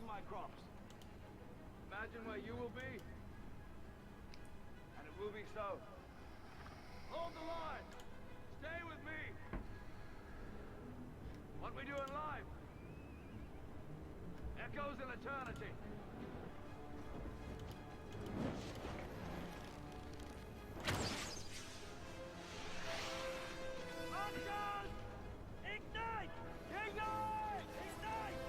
My crops. Imagine where you will be, and it will be so. Hold the line. Stay with me. What we do in life echoes in eternity. Action! Ignite! Ignite! Ignite!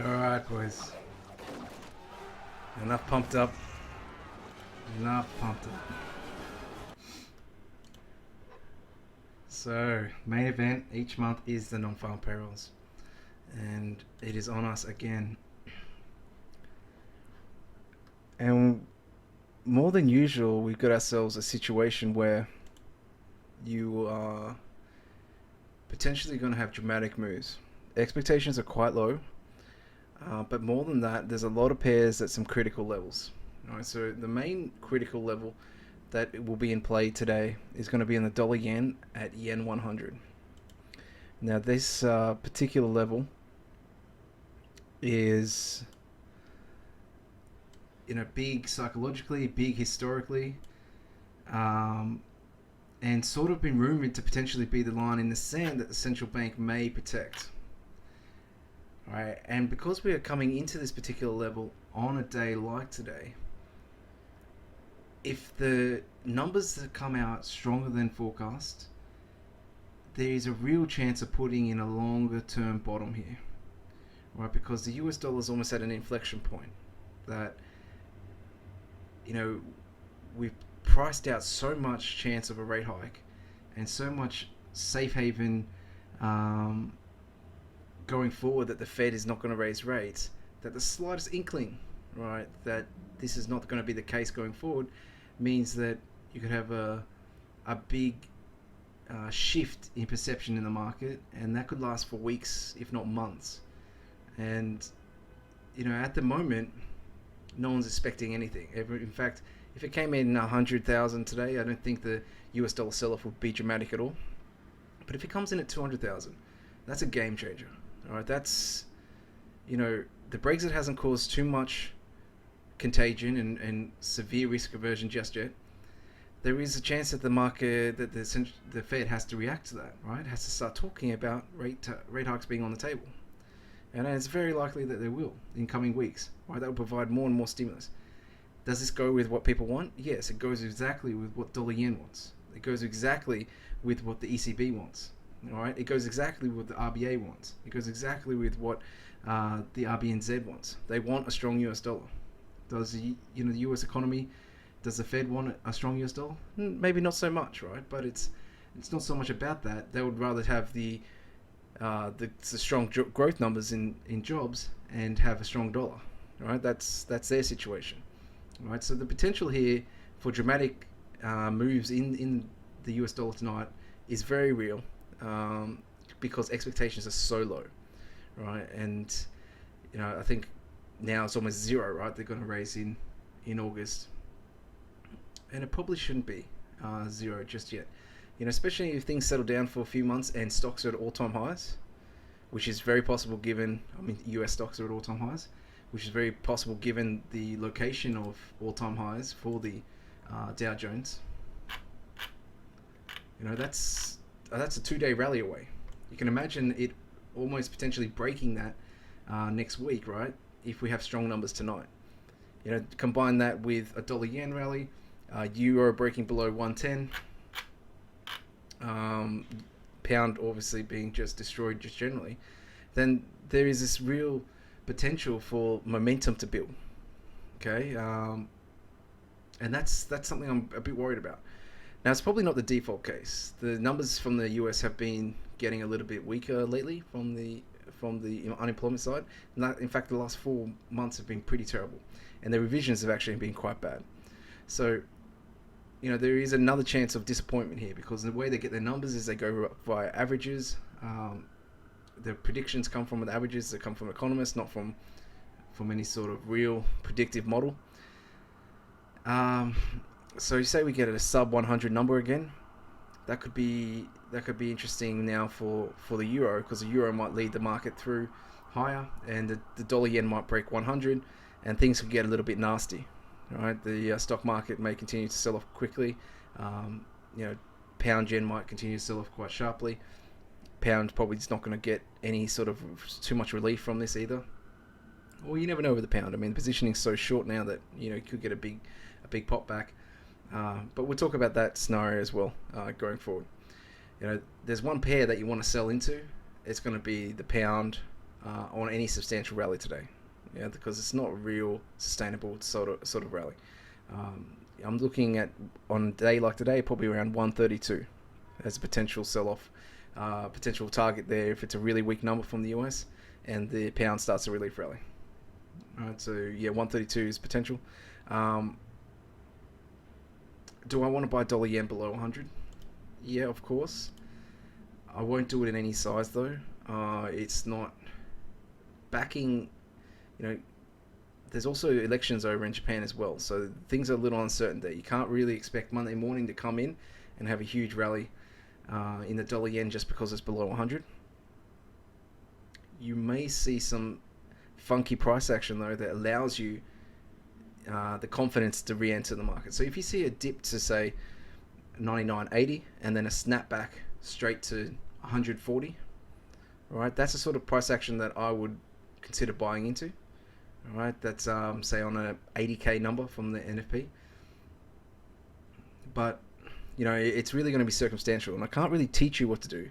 Alright, boys. Enough pumped up. Enough pumped up. So, main event each month is the non-farm payrolls. And it is on us again. And more than usual, we've got ourselves a situation where you are potentially going to have dramatic moves. Expectations are quite low. But more than that, there's a lot of pairs at some critical levels. All right, so the main critical level that will be in play today is going to be in the dollar yen at yen 100. Now this particular level is, you know, big psychologically, big historically, and sort of been rumored to potentially be the line in the sand that the central bank may protect. Right, and because we are coming into this particular level on a day like today, if the numbers that come out stronger than forecast, there is a real chance of putting in a longer term bottom here, right? Because the US dollar is almost at an inflection point that, you know, we've priced out so much chance of a rate hike and so much safe haven going forward that the Fed is not going to raise rates, that the slightest inkling, right, that this is not going to be the case going forward means that you could have a big shift in perception in the market, and that could last for weeks, if not months. And, you know, at the moment, no one's expecting anything. In fact, if it came in 100,000 today, I don't think the US dollar sell-off would be dramatic at all. But if it comes in at 200,000, that's a game changer. All right, that's, you know, the Brexit hasn't caused too much contagion and severe risk aversion just yet. There is a chance that the market, that the Fed has to react to that, right? It has to start talking about rate hikes being on the table. And it's very likely that they will in coming weeks, right? That will provide more and more stimulus. Does this go with what people want? Yes, it goes exactly with what dollar yen wants. It goes exactly with what the ECB wants. All right, it goes exactly with what the RBA wants. It goes exactly with what the RBNZ wants. They want a strong US dollar. Does the US economy, does the Fed want a strong US dollar? Maybe not so much, right? But it's not so much about that. They would rather have the strong growth numbers in jobs and have a strong dollar. All right, that's their situation. All right, so the potential here for dramatic moves in the US dollar tonight is very real. Because expectations are so low, right? And, you know, I think now it's almost zero, right? They're going to raise in August, and it probably shouldn't be zero just yet. Especially if things settle down for a few months and stocks are at all-time highs, which is very possible given, US stocks are at all-time highs, which is very possible given the location of all-time highs for the Dow Jones. That's a 2-day rally away. You can imagine it almost potentially breaking that next week, right? If we have strong numbers tonight. Combine that with a dollar yen rally, euro breaking below 110, pound obviously being just destroyed just generally, then there is this real potential for momentum to build. Okay, and that's something I'm a bit worried about. Now, it's probably not the default case. The numbers from the US have been getting a little bit weaker lately from the unemployment side. In fact, the last 4 months have been pretty terrible, and the revisions have actually been quite bad. So, there is another chance of disappointment here, because the way they get their numbers is they go via averages. The predictions come from the averages. They come from economists, not from any sort of real predictive model. So you say we get a sub 100 number again. That could be interesting now for the euro, because the euro might lead the market through higher, and the dollar yen might break 100, and things could get a little bit nasty. Right, the stock market may continue to sell off quickly. Pound yen might continue to sell off quite sharply. Pound probably is not going to get any sort of too much relief from this either. Well, you never know with the pound. The positioning's so short now that you could get a big pop back. But we'll talk about that scenario as well going forward. There's one pair that you want to sell into. It's going to be the pound on any substantial rally today. Because it's not a real sustainable sort of rally. I'm looking at, on a day like today, probably around 132 as a potential sell-off, potential target there if it's a really weak number from the US and the pound starts a relief rally. All right, so 132 is potential. Do I want to buy dollar yen below 100? Yeah, of course. I won't do it in any size though. It's not backing. There's also elections over in Japan as well, so things are a little uncertain there. You can't really expect Monday morning to come in and have a huge rally in the dollar yen just because it's below 100. You may see some funky price action though that allows you the confidence to re-enter the market. So if you see a dip to say 99.80 and then a snapback straight to 140, right? That's the sort of price action that I would consider buying into. All right, that's say on a 80k number from the NFP. But it's really going to be circumstantial, and I can't really teach you what to do.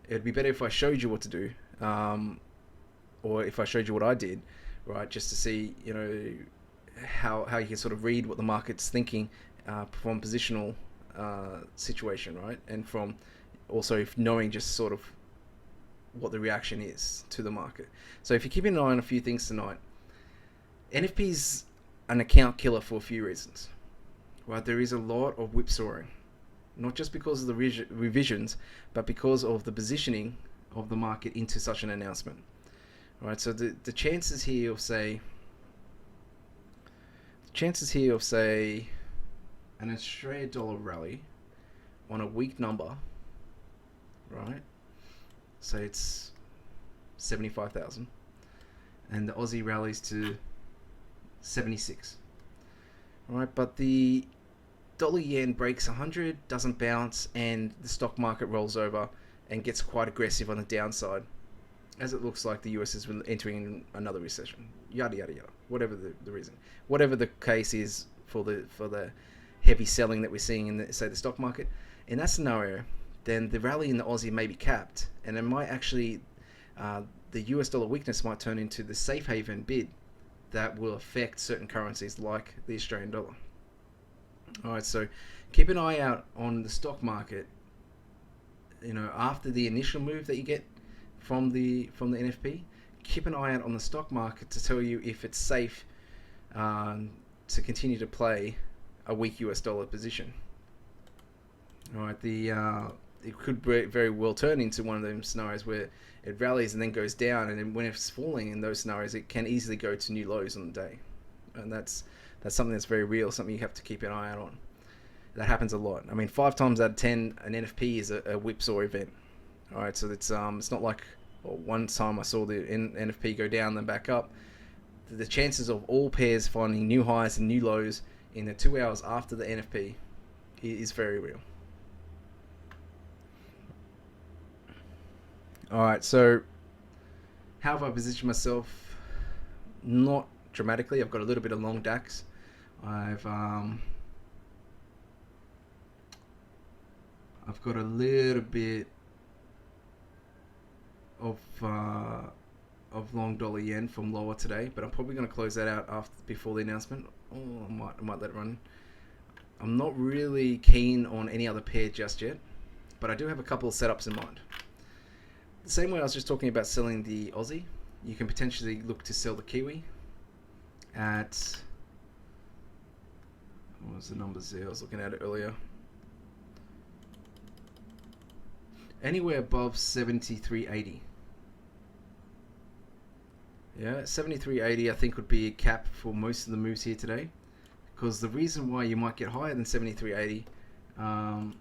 It'd be better if I showed you what to do, or if I showed you what I did, right? Just to see how you can sort of read what the market's thinking from positional situation, right? And from also knowing just sort of what the reaction is to the market. So if you're keeping an eye on a few things tonight, NFP's an account killer for a few reasons, right? There is a lot of whipsawing, not just because of the revisions, but because of the positioning of the market into such an announcement, right? So the chances here of say an Australia dollar rally on a weak number, right? Say it's 75,000, and the Aussie rallies to 76. All right, but the dollar yen breaks 100, doesn't bounce, and the stock market rolls over and gets quite aggressive on the downside, as it looks like the US is entering another recession. Yada yada yada. Whatever the reason, whatever the case is for the heavy selling that we're seeing in the stock market, in that scenario, then the rally in the Aussie may be capped, and it might actually the US dollar weakness might turn into the safe haven bid that will affect certain currencies like the Australian dollar. All right, so keep an eye out on the stock market. After the initial move that you get from the NFP, keep an eye out on the stock market to tell you if it's safe to continue to play a weak US dollar position. All right, the it could very well turn into one of them scenarios where it rallies and then goes down, and then when it's falling in those scenarios, it can easily go to new lows on the day, and that's something that's very real, something you have to keep an eye out on. That happens a lot. I mean, 5 times out of 10, an NFP is a whipsaw event. All right, so it's not like one time I saw the NFP go down then back up. The chances of all pairs finding new highs and new lows in the 2 hours after the NFP is very real. Alright, so how have I positioned myself? Not dramatically. I've got a little bit of long DAX. I've got a little bit of long dollar yen from lower today, but I'm probably going to close that out before the announcement. Oh, I might let it run. I'm not really keen on any other pair just yet, but I do have a couple of setups in mind. The same way I was just talking about selling the Aussie, you can potentially look to sell the Kiwi at, what was the numbers there? I was looking at it earlier. Anywhere above 73.80. Yeah, 73.80 I think would be a cap for most of the moves here today, because the reason why you might get higher than 73.80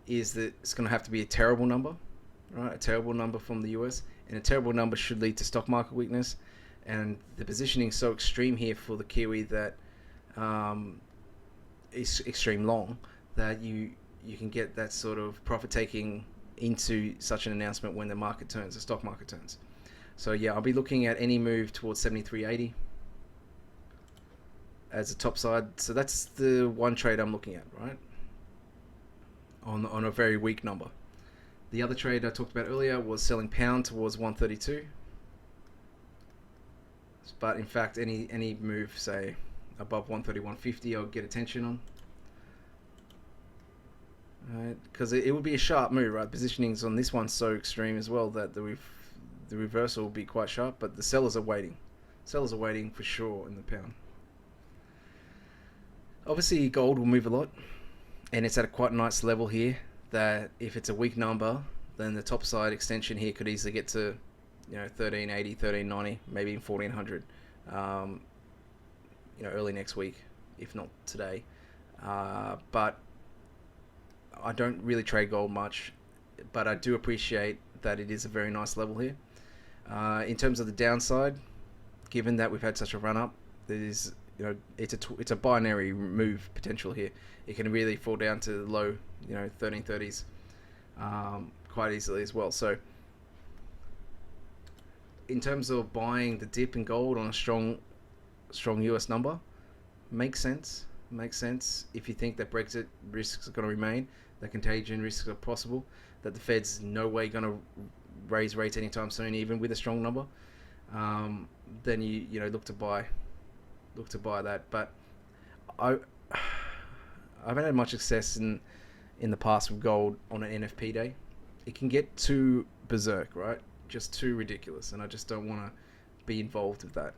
is that it's going to have to be a terrible number, right? A terrible number from the US, and a terrible number should lead to stock market weakness, and the positioning is so extreme here for the Kiwi that is extreme long, that you can get that sort of profit taking into such an announcement when the market turns, the stock market turns. So yeah, I'll be looking at any move towards 73.80 as a top side. So that's the one trade I'm looking at, right? On a very weak number. The other trade I talked about earlier was selling pound towards 132. But in fact, any move, say above 131.50, I'll get attention on. Because it would be a sharp move, right? Positionings on this one's so extreme as well that the reversal will be quite sharp, but the sellers are waiting. Sellers are waiting for sure in the pound. Obviously, gold will move a lot, and it's at a quite nice level here, that if it's a weak number, then the top side extension here could easily get to, 1380, 1390, maybe even 1400, early next week, if not today. But I don't really trade gold much, but I do appreciate that it is a very nice level here. In terms of the downside, given that we've had such a run up, there's it's a binary move potential here. It can really fall down to the low 1330s quite easily as well. So in terms of buying the dip in gold on a strong US number, makes sense if you think that Brexit risks are going to remain, that contagion risks are possible, that the Fed's no way going to raise rates anytime soon, even with a strong number. Then you look to buy that. But I haven't had much success in the past with gold on an NFP day. It can get too berserk, right? Just too ridiculous, and I just don't want to be involved with that.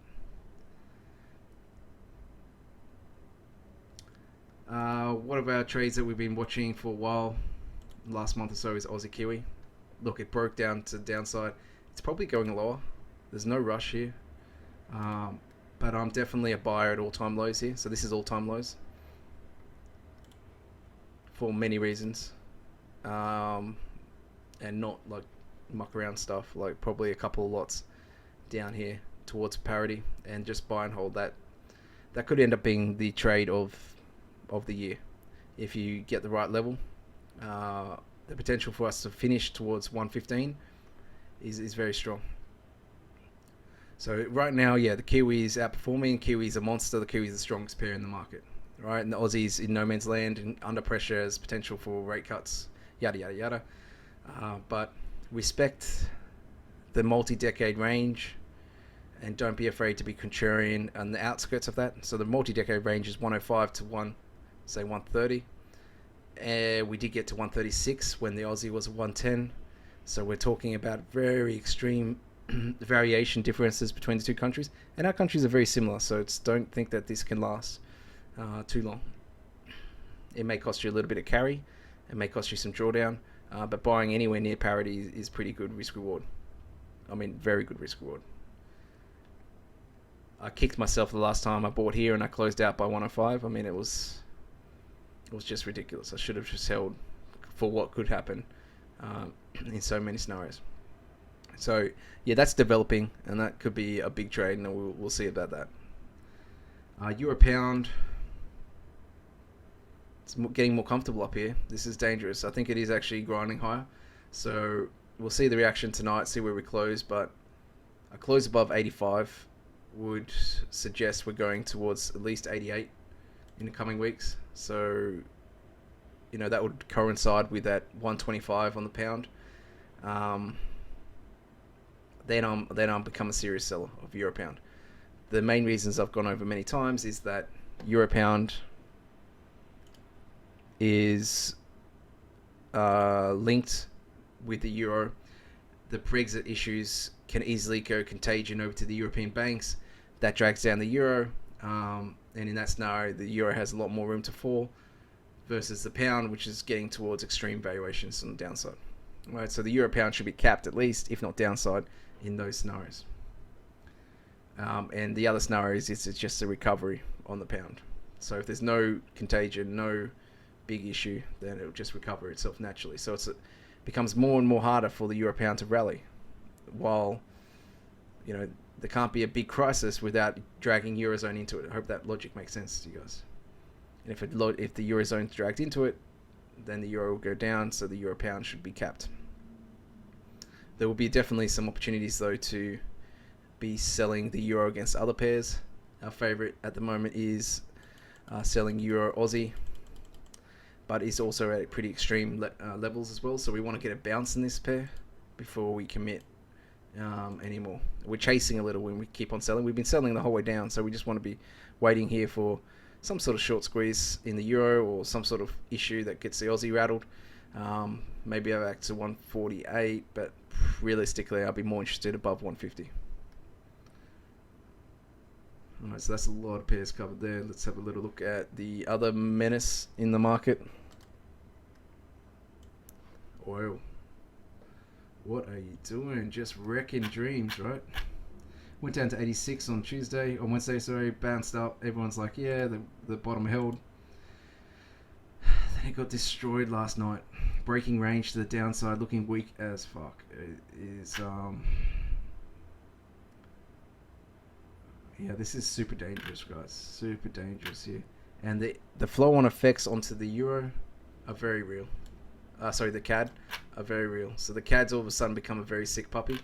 One of our trades that we've been watching for a while, last month or so, is Aussie Kiwi. Look, it broke down to the downside. It's probably going lower. There's no rush here. But I'm definitely a buyer at all-time lows here. So this is all-time lows for many reasons. And not like muck around stuff, like probably a couple of lots down here towards parity, and just buy and hold that. That could end up being the trade of the year if you get the right level. The potential for us to finish towards 115 is very strong. So right now, yeah, the Kiwi is outperforming. Kiwi's a monster. The Kiwi's the strongest pair in the market, right? And the Aussies in no man's land and under pressure as potential for rate cuts, yada, yada, yada. But respect the multi-decade range and don't be afraid to be contrarian on the outskirts of that. So the multi-decade range is 105 to 130. We did get to 136 when the Aussie was 110. So we're talking about very extreme variation differences between the two countries, and our countries are very similar, so don't think that this can last too long. It may cost you a little bit of carry, It may cost you some drawdown, but buying anywhere near parity is pretty good risk reward. I mean, very good risk reward. I kicked myself the last time I bought here and I closed out by 105. I mean, it was just ridiculous. I should have just held for what could happen in so many scenarios. So yeah, that's developing, and that could be a big trade, and we'll see about that. Euro pound, it's getting more comfortable up here. This is dangerous. I think it is actually grinding higher. So we'll see the reaction tonight, see where we close, but a close above 85 would suggest we're going towards at least 88 in the coming weeks. So, you know, that would coincide with that 125 on the pound. Then I'm become a serious seller of Euro pound. The main reasons I've gone over many times is that Euro pound is linked with the euro. The Brexit issues can easily go contagion over to the European banks. That drags down the euro, and in that scenario, the euro has a lot more room to fall versus the pound, which is getting towards extreme valuations on the downside. Right, so the euro pound should be capped at least, if not downside, in those scenarios. And the other scenarios is it's just a recovery on the pound. So if there's no contagion, no big issue, then it'll just recover itself naturally. So it becomes more and more harder for the euro pound to rally, while, you know, there can't be a big crisis without dragging eurozone into it. I hope that logic makes sense to you guys. And if the eurozone's dragged into it, then the euro will go down, so the euro pound should be capped. There will be definitely some opportunities though to be selling the euro against other pairs. Our favorite at the moment is selling euro Aussie, but it's also at pretty extreme levels as well. So we want to get a bounce in this pair before we commit anymore. We're chasing a little when we keep on selling. We've been selling the whole way down, so we just want to be waiting here for some sort of short squeeze in the euro or some sort of issue that gets the Aussie rattled. Maybe go back to 148, but realistically I'll be more interested above 150. Alright, so that's a lot of pairs covered there. Let's have a little look at the other menace in the market. Oil. What are you doing? Just wrecking dreams, right? Went down to 86 on Wednesday, sorry, bounced up. Everyone's like, yeah, the bottom held. Then it got destroyed last night. Breaking range to the downside, looking weak as fuck. It is, yeah, this is super dangerous, guys. Super dangerous here. And the flow-on effects onto the euro are very real. The CAD are very real. So the CAD's all of a sudden become a very sick puppy.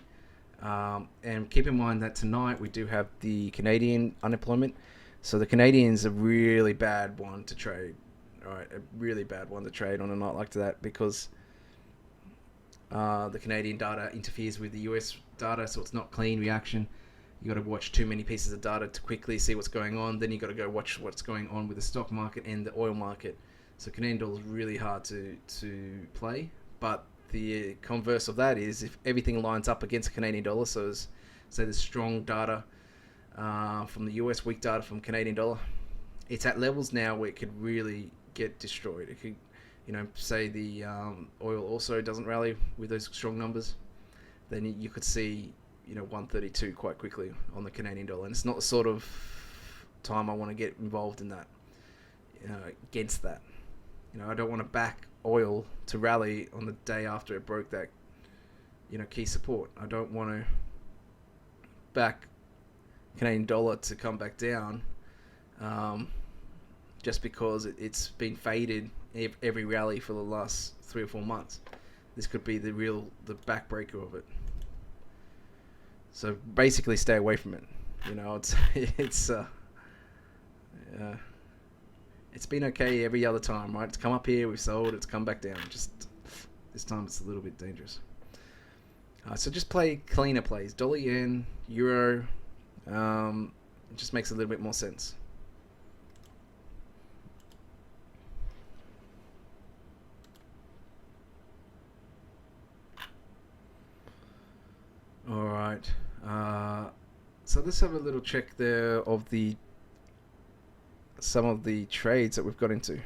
And keep in mind that tonight we do have the Canadian unemployment. So the Canadian's a really bad one to trade. Alright, a really bad one to trade on a night like that, because the Canadian data interferes with the US data, so it's not clean reaction. You got to watch too many pieces of data to quickly see what's going on. Then you got to go watch what's going on with the stock market and the oil market. So Canadian dollar is really hard to play. But the converse of that is if everything lines up against Canadian dollar, so say there's strong data from the US, weak data from Canadian dollar, it's at levels now where it could really get destroyed. It could, you know, say the oil also doesn't rally with those strong numbers, then you could see, you know, 132 quite quickly on the Canadian dollar. And it's not the sort of time I want to get involved in that, against that. You know, I don't want to back oil to rally on the day after it broke that, you know, key support. I don't want to back Canadian dollar to come back down just because it's been faded every rally for the last 3 or 4 months. This could be the backbreaker of it. So basically stay away from it. You know, it's been okay every other time, right? It's come up here, we've sold, it's come back down. Just this time it's a little bit dangerous. So just play cleaner plays. Dollar, yen, euro. It just makes a little bit more sense. All right. So let's have a little check there of some of the trades that we've got into.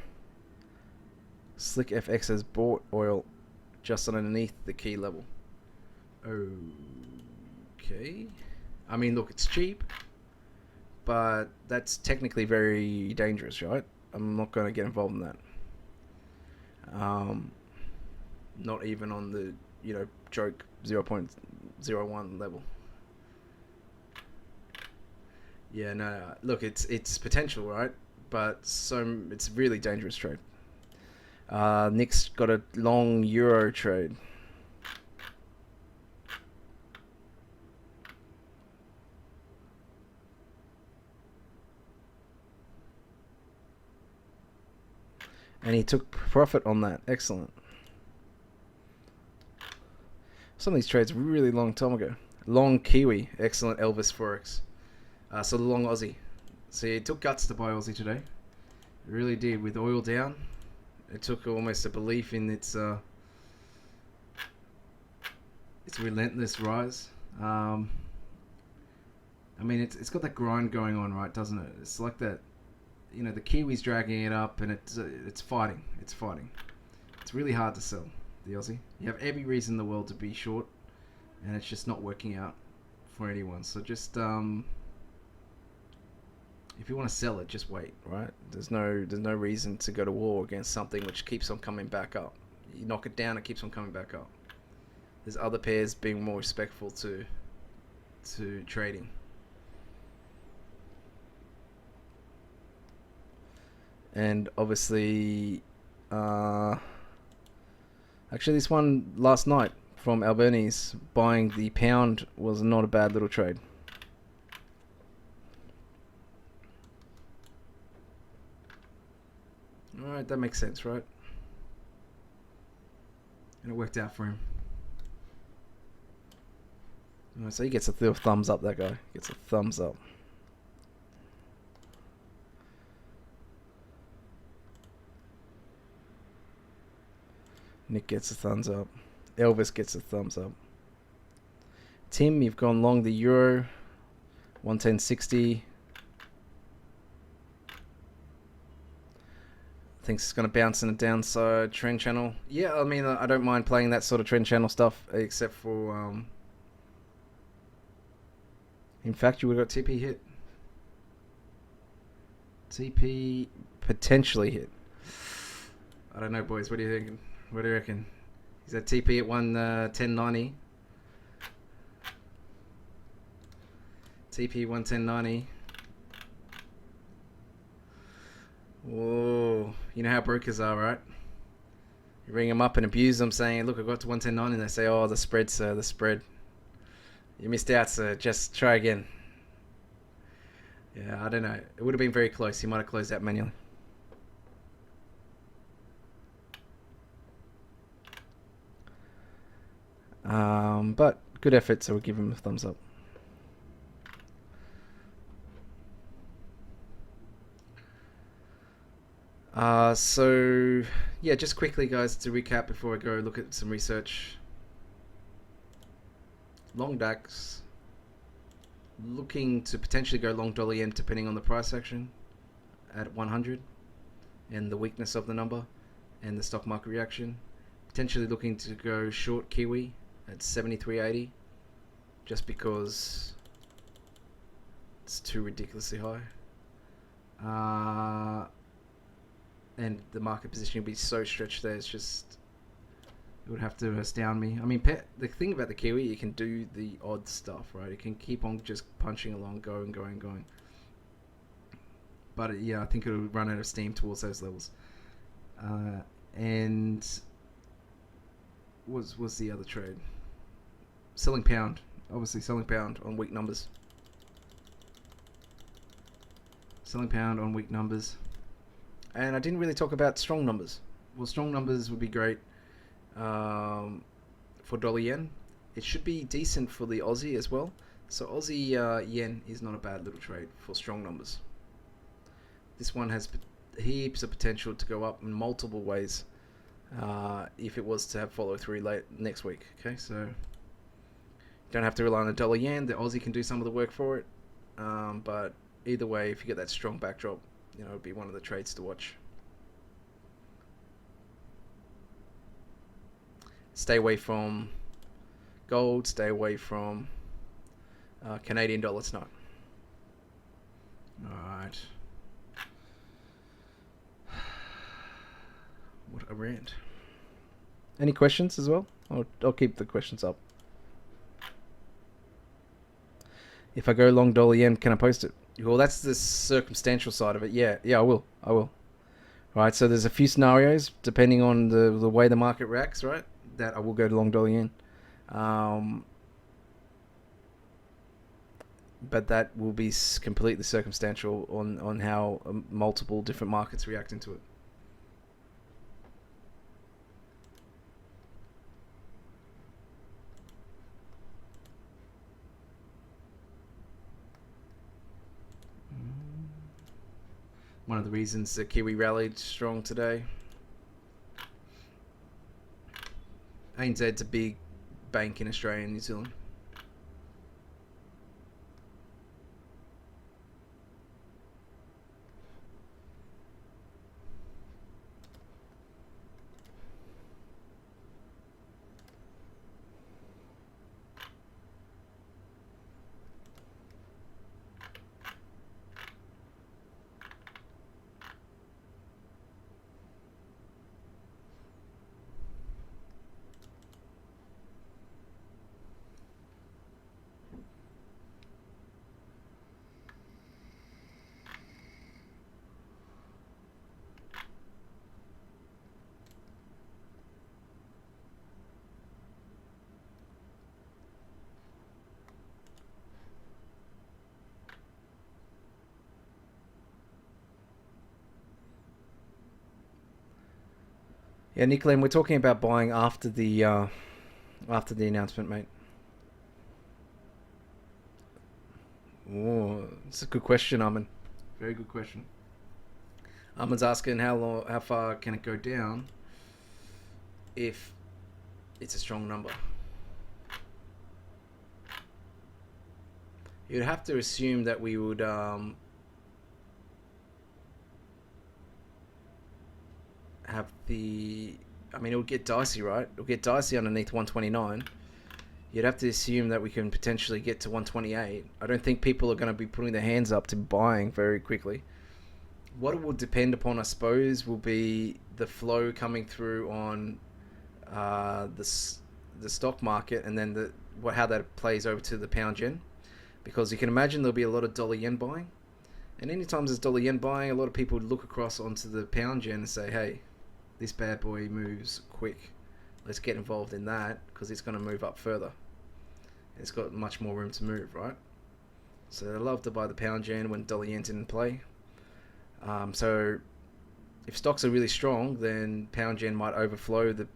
Slick FX has bought oil just underneath the key level. Okay. I mean, look, it's cheap, but that's technically very dangerous, right? I'm not going to get involved in that. Not even on the, joke 0.01 level. Yeah, no. Look, it's potential, right? But it's really dangerous trade. Nick's got a long euro trade. And he took profit on that. Excellent. Some of these trades really long time ago. Long Kiwi. Excellent Elvis Forex. So the long Aussie. See, it took guts to buy Aussie today. It really did. With oil down, it took almost a belief in its relentless rise. I mean, it's got that grind going on, right? Doesn't it? It's like that. The Kiwi's dragging it up, and it's fighting. It's fighting. It's really hard to sell the Aussie. You have every reason in the world to be short, and it's just not working out for anyone. So just if you want to sell it, just wait, right? There's no reason to go to war against something which keeps on coming back up. You knock it down, it keeps on coming back up. There's other pairs being more respectful to trading. And obviously, actually this one last night from Albanese, buying the pound was not a bad little trade. Alright, that makes sense, right? And it worked out for him. Alright, so he gets a thumbs up, that guy. Gets a thumbs up. Nick gets a thumbs up. Elvis gets a thumbs up. Tim, you've gone long the euro. 110.60. Thinks it's going to bounce in a downside trend channel. Yeah, I mean, I don't mind playing that sort of trend channel stuff, except for... in fact, you would have got TP hit. TP potentially hit. I don't know, boys. What are you thinking? What do you reckon? Is that TP at 110.90? TP 110.90. Whoa. You know how brokers are, right? You ring them up and abuse them saying, look, I got to 110.90, and they say, oh, the spread, sir, the spread. You missed out, sir. Just try again. Yeah, I don't know. It would have been very close. He might have closed out manually. But good effort, so we'll give him a thumbs up. So yeah, just quickly, guys, to recap before I go look at some research. Long DAX, looking to potentially go long dollar yen depending on the price action at 100 and the weakness of the number and the stock market reaction. Potentially looking to go short Kiwi at 73.80 just because it's too ridiculously high. And the market position will be so stretched there, it's just, it would have to astound me. I mean, the thing about the Kiwi, you can do the odd stuff, right? It can keep on just punching along, going. But yeah, I think it'll run out of steam towards those levels. And was the other trade? Selling pound. Obviously selling pound on weak numbers. Selling pound on weak numbers. And I didn't really talk about strong numbers. Well, strong numbers would be great for dollar yen. It should be decent for the Aussie as well. So Aussie yen is not a bad little trade for strong numbers. This one has heaps of potential to go up in multiple ways if it was to have follow through late next week. Okay, so you don't have to rely on the dollar yen. The Aussie can do some of the work for it. But either way, if you get that strong backdrop, it'll be one of the trades to watch. stay away from gold, stay away from Canadian dollar tonight. Alright. What a rant. Any questions as well? I'll keep the questions up. If I go long dollar yen, can I post it? Well, that's the circumstantial side of it. Yeah, I will. Right, so there's a few scenarios depending on the way the market reacts, right? That I will go to long dollar yen. But that will be completely circumstantial on how multiple different markets react into it. One of the reasons the Kiwi rallied strong today. ANZ's a big bank in Australia and New Zealand. Yeah, Nicolene, we're talking about buying after the announcement, mate. Oh, it's a good question, Armin. Very good question. Armin's asking how far can it go down if it's a strong number. You'd have to assume that we would have it would get dicey, right? It'll get dicey underneath 129. You'd have to assume that we can potentially get to 128. I don't think people are going to be putting their hands up to buying very quickly. What it will depend upon, I suppose, will be the flow coming through on the stock market, and then how that plays over to the pound yen. Because you can imagine there'll be a lot of dollar yen buying. And anytime there's dollar yen buying, a lot of people would look across onto the pound yen and say, hey, this bad boy moves quick. Let's get involved in that because it's going to move up further. It's got much more room to move, right? So they love to buy the pound yen when dollar yen's in play. So if stocks are really strong, then pound yen might overflow the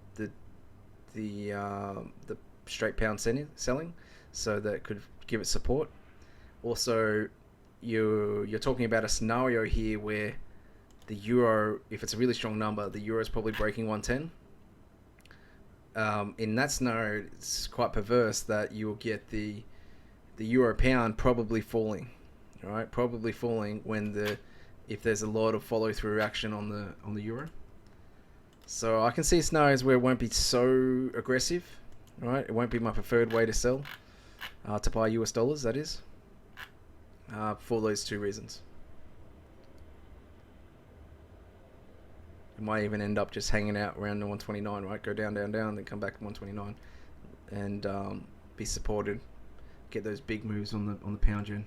straight pound selling, so that could give it support. Also, you're talking about a scenario here where the euro, if it's a really strong number, the euro is probably breaking 110. In that scenario, it's quite perverse that you will get the euro pound probably falling, right? Probably falling if there's a lot of follow through action on the euro. So I can see scenarios where it won't be so aggressive, right? It won't be my preferred way to sell, to buy US dollars, that is, for those two reasons. It might even end up just hanging out around the 129, right? Go down, then come back to 129, and be supported. Get those big moves on the pound yen.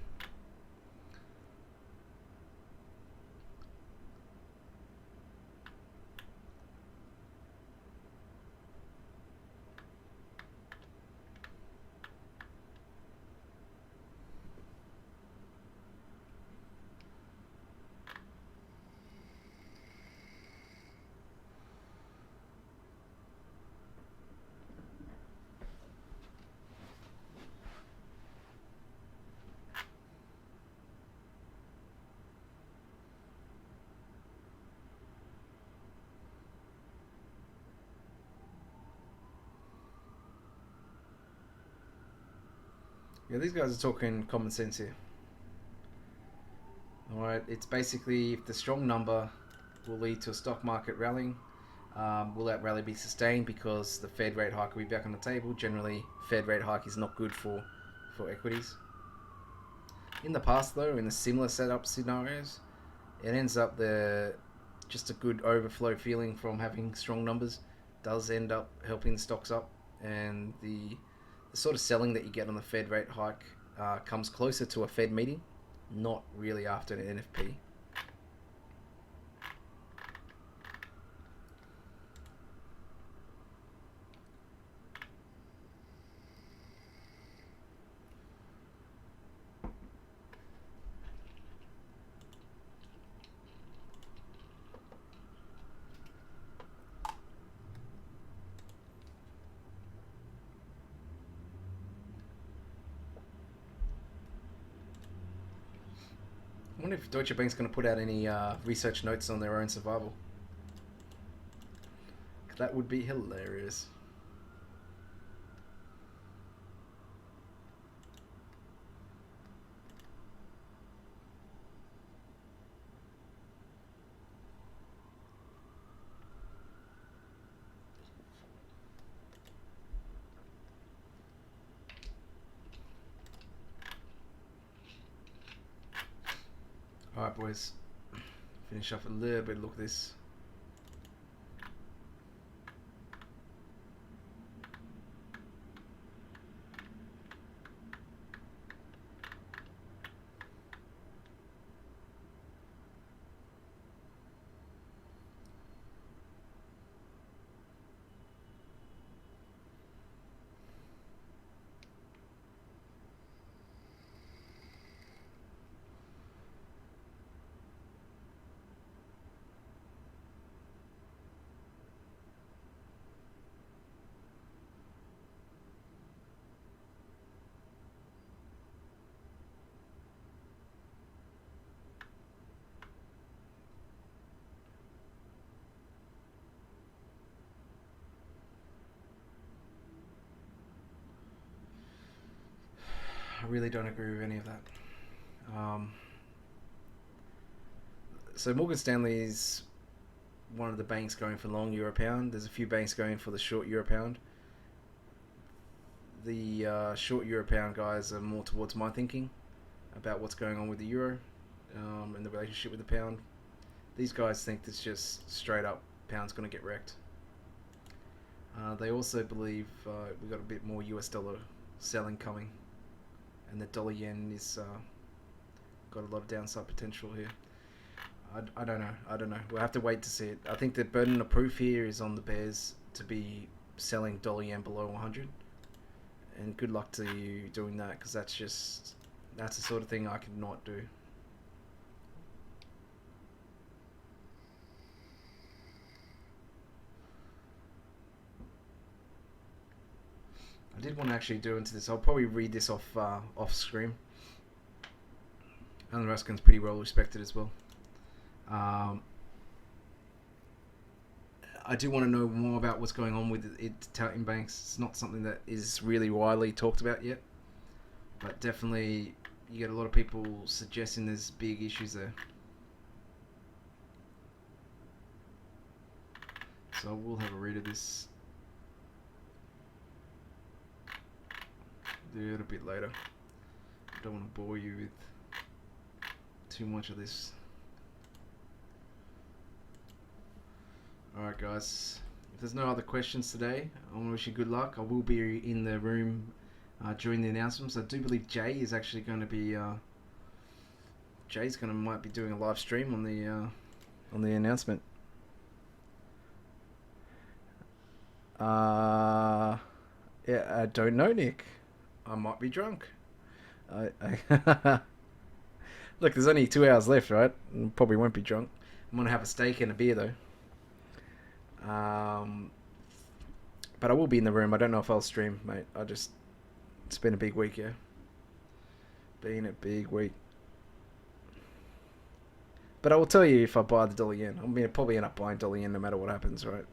Yeah, these guys are talking common sense here. Alright, it's basically if the strong number will lead to a stock market rallying, Will that rally be sustained because the Fed rate hike will be back on the table? Generally, Fed rate hike is not good for equities. In the past, though, in the similar setup scenarios, it ends up just a good overflow feeling from having strong numbers does end up helping the stocks up, and the sort of selling that you get on the Fed rate hike comes closer to a Fed meeting, not really after an NFP. I wonder if Deutsche Bank's going to put out any research notes on their own survival. That would be hilarious. Alright, boys. Finish off a little bit. Look at this. I really don't agree with any of that. So Morgan Stanley is one of the banks going for long euro pound. There's a few banks going for the short euro pound. The short euro pound guys are more towards my thinking about what's going on with the euro and the relationship with the pound. These guys think it's just straight up pound's going to get wrecked. They also believe we've got a bit more US dollar selling coming, and the dollar yen is got a lot of downside potential here. I don't know. We'll have to wait to see it. I think the burden of proof here is on the bears to be selling dollar yen below 100, and good luck to you doing that, because that's the sort of thing I could not do. I did want to actually do into this. I'll probably read this off screen. Alan Ruskin's pretty well respected as well. I do want to know more about what's going on with Italian banks. It's not something that is really widely talked about yet, but definitely you get a lot of people suggesting there's big issues there. So we'll have a read of this a little bit later. I don't want to bore you with too much of this. Alright guys, if there's no other questions today, I want to wish you good luck. I will be in the room during the announcements. I do believe Jay is actually going to be might be doing a live stream on the announcement. Yeah, I don't know, Nick. I might be drunk. Look, there's only 2 hours left, right? Probably won't be drunk. I'm gonna have a steak and a beer though. But I will be in the room. I don't know if I'll stream, mate. It's been a big week, yeah. Been a big week. But I will tell you if I buy the dollar yen. I'm gonna probably end up buying dollar yen no matter what happens, right?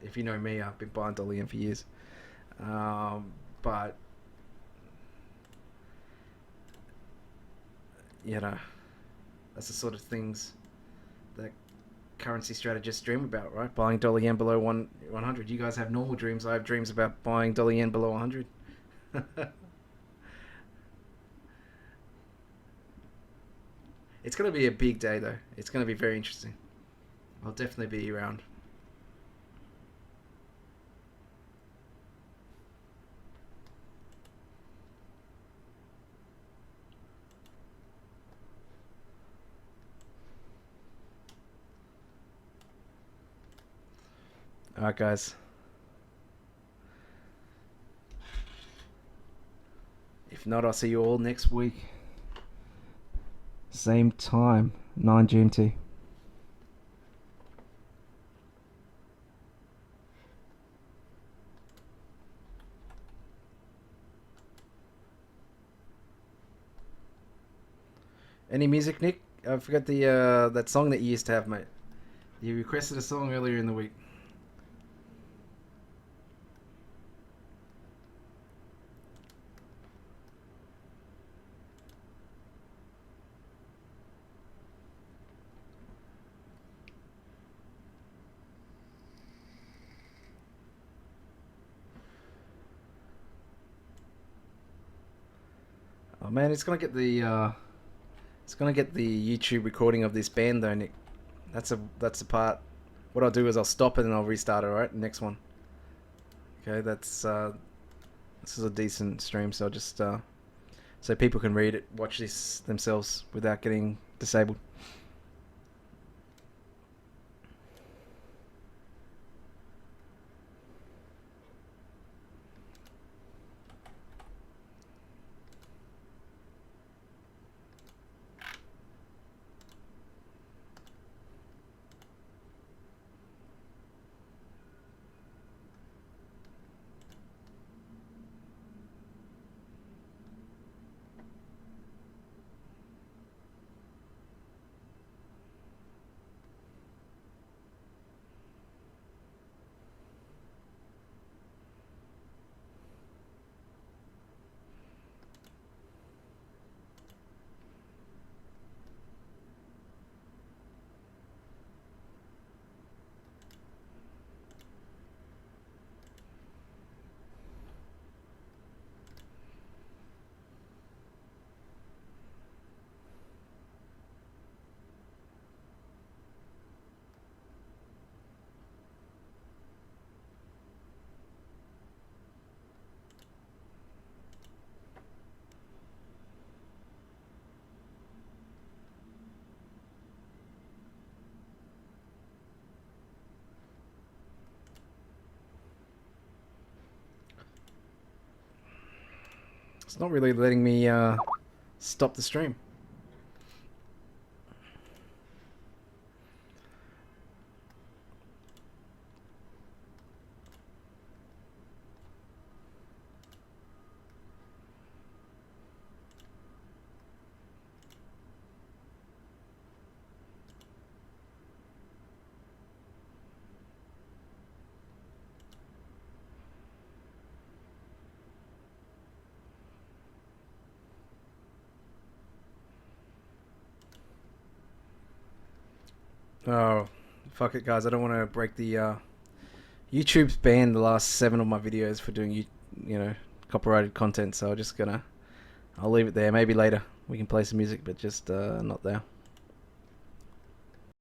If you know me, I've been buying dollar yen for years. But you know, that's the sort of things that currency strategists dream about, right? Buying dollar yen below 100. You guys have normal dreams. I have dreams about buying dollar yen below 100. It's going to be a big day, though. It's going to be very interesting. I'll definitely be around. Alright, guys. If not, I'll see you all next week. Same time, 9 GMT. Any music, Nick? I forgot the that song that you used to have, mate. You requested a song earlier in the week. Oh man, it's gonna get the YouTube recording of this band though, Nick. That's the part. What I'll do is I'll stop it and I'll restart it. All right, next one. Okay, that's this is a decent stream, so I'll just so people can read it, watch this themselves without getting disabled. It's not really letting me stop the stream. Oh, fuck it, guys. I don't want to break the YouTube's banned the last 7 of my videos for doing you know, copyrighted content, so I'll leave it there. Maybe later we can play some music, but just not there.